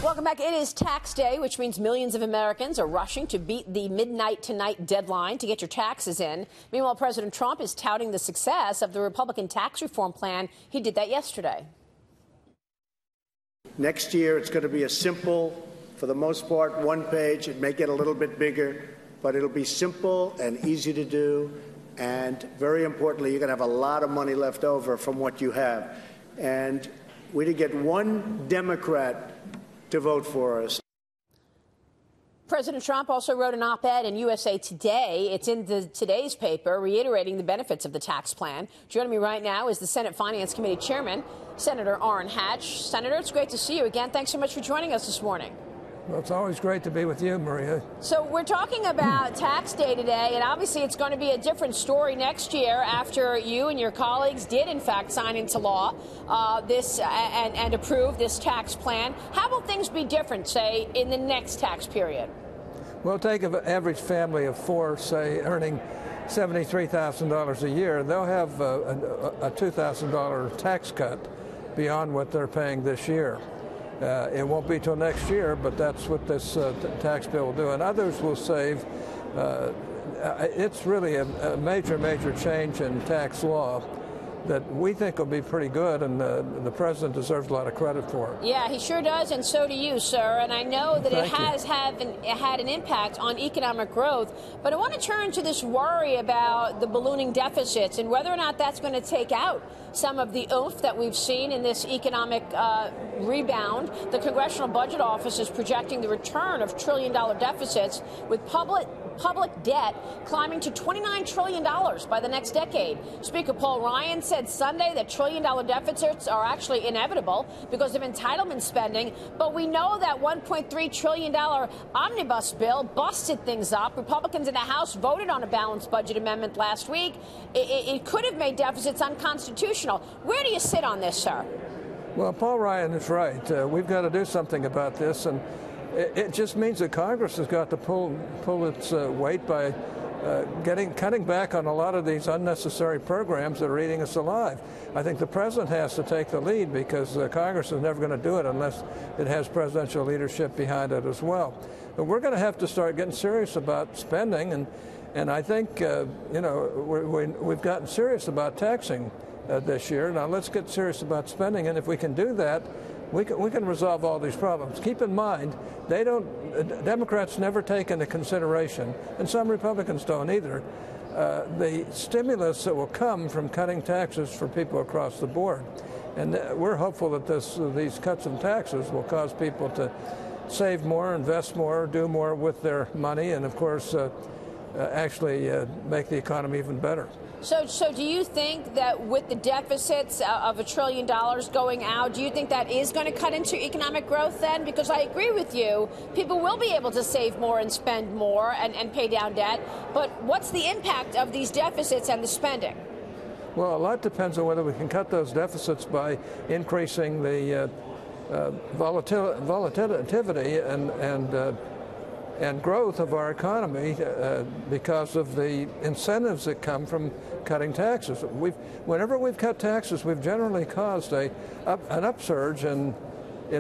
Welcome back. It is tax day, which means millions of Americans are rushing to beat the midnight tonight deadline to get your taxes in. Meanwhile, President Trump is touting the success of the Republican tax reform plan. He did that yesterday. Next year, it's going to be a simple, for the most part, one page. It may get a little bit bigger, but it'll be simple and easy to do. And very importantly, you're going to have a lot of money left over from what you have. And we didn't get one Democrat to vote for us. President Trump also wrote an op-ed in USA Today. It's in today's paper, reiterating the benefits of the tax plan. Joining me right now is the Senate Finance Committee Chairman, Senator Orrin Hatch. Senator, it's great to see you again. Thanks so much for joining us this morning. Well, it's always great to be with you, Maria. So we're talking about tax day today, and obviously it's going to be a different story next year after you and your colleagues did, in fact, sign into law and approve this tax plan. How will things be different, say, in the next tax period? Well, take an average family of four, say, earning $73,000 a year. They'll have a $2,000 tax cut beyond what they're paying this year. It won't be till next year, but that's what this tax bill will do. And others will save. It's really a major change in tax law that we think will be pretty good, and the president deserves a lot of credit for it. Yeah, he sure does, and so do you, sir. And I know that it has had an impact on economic growth. But I want to turn to this worry about the ballooning deficits and whether or not that's going to take out some of the oomph that we've seen in this economic rebound. The Congressional Budget Office is projecting the return of trillion-dollar deficits, with public debt climbing to $29 trillion by the next decade. Speaker Paul Ryan said Sunday that trillion-dollar deficits are actually inevitable because of entitlement spending. But we know that $1.3 trillion omnibus bill busted things up. Republicans in the House voted on a balanced budget amendment last week. It could have made deficits unconstitutional. Where do you sit on this, sir? Well, Paul Ryan is right. We've got to do something about this, and it just means that Congress has got to pull its weight by cutting back on a lot of these unnecessary programs that are eating us alive. I think the president has to take the lead, because Congress is never going to do it unless it has presidential leadership behind it as well. But we're going to have to start getting serious about spending, and I think we've gotten serious about taxing this year. Now let's get serious about spending, and if we can do that, we can resolve all these problems. Keep in mind, Democrats never take into consideration, and some Republicans don't either, the stimulus that will come from cutting taxes for people across the board. And we're hopeful that these cuts in taxes will cause people to save more, invest more, do more with their money, and of course actually make the economy even better. So do you think that with the deficits of $1 trillion going out, do you think that is going to cut into economic growth then? Because I agree with you, people will be able to save more and spend more and pay down debt. But what's the impact of these deficits and the spending? Well, a lot depends on whether we can cut those deficits by increasing the volatility and growth of our economy because of the incentives that come from cutting taxes. Whenever we've cut taxes, we've generally caused an upsurge in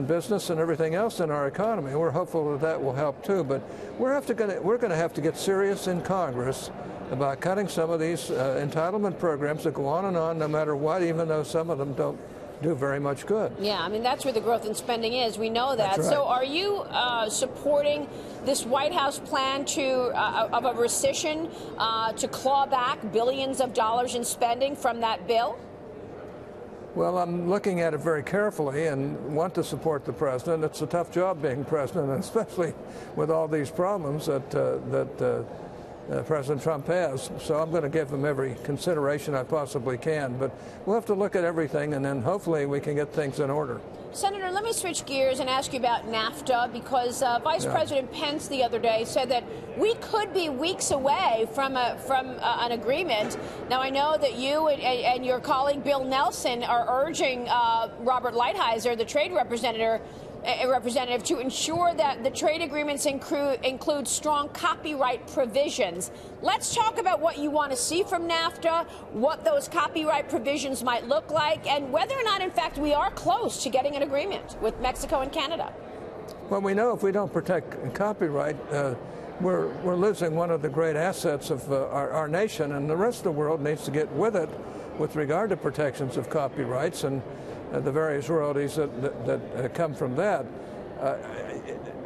business and everything else in our economy. We're hopeful that will help too. But we're going to have to get serious in Congress about cutting some of these entitlement programs that go on no matter what, even though some of them don't do very much good. Yeah, I mean, that's where the growth in spending is. We know that. Right. So are you supporting this White House plan of a rescission to claw back billions of dollars in spending from that bill? Well, I'm looking at it very carefully and want to support the president. It's a tough job being president, especially with all these problems that President Trump has. So I'm going to give him every consideration I possibly can. But we'll have to look at everything, and then hopefully we can get things in order. Senator, let me switch gears and ask you about NAFTA, because Vice President Pence the other day said that we could be weeks away from an agreement. Now, I know that you and your colleague Bill Nelson are urging Robert Lighthizer, the trade representative, to ensure that the trade agreements include strong copyright provisions. Let's talk about what you want to see from NAFTA, what those copyright provisions might look like, and whether or not, in fact, we are close to getting an agreement with Mexico and Canada. Well, we know if we don't protect copyright, we're losing one of the great assets of our nation, and the rest of the world needs to get with it with regard to protections of copyrights and the various royalties that come from that.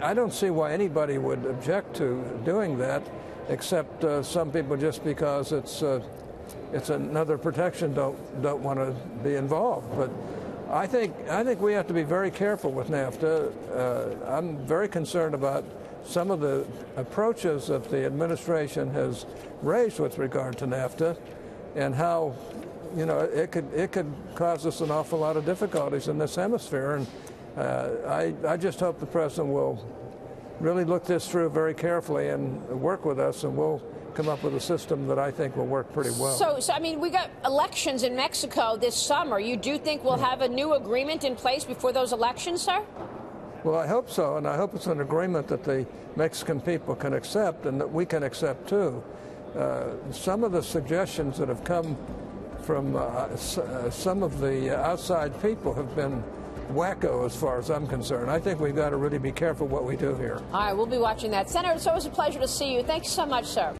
I don't see why anybody would object to doing that, except some people, just because it's another protection, don't want to be involved. But I think we have to be very careful with NAFTA. I'm very concerned about some of the approaches that the administration has raised with regard to NAFTA, and how, you know, it could cause us an awful lot of difficulties in this hemisphere. And I just hope the president will really look this through very carefully and work with us, and we'll come up with a system that I think will work pretty well. So I mean, we got elections in Mexico this summer. You do think we'll have a new agreement in place before those elections, sir? Well, I hope so, and I hope it's an agreement that the Mexican people can accept and that we can accept too. Some of the suggestions that have come from some of the outside people have been wacko as far as I'm concerned. I think we've got to really be careful what we do here. All right, we'll be watching that. Senator, it's always a pleasure to see you. Thanks so much, sir.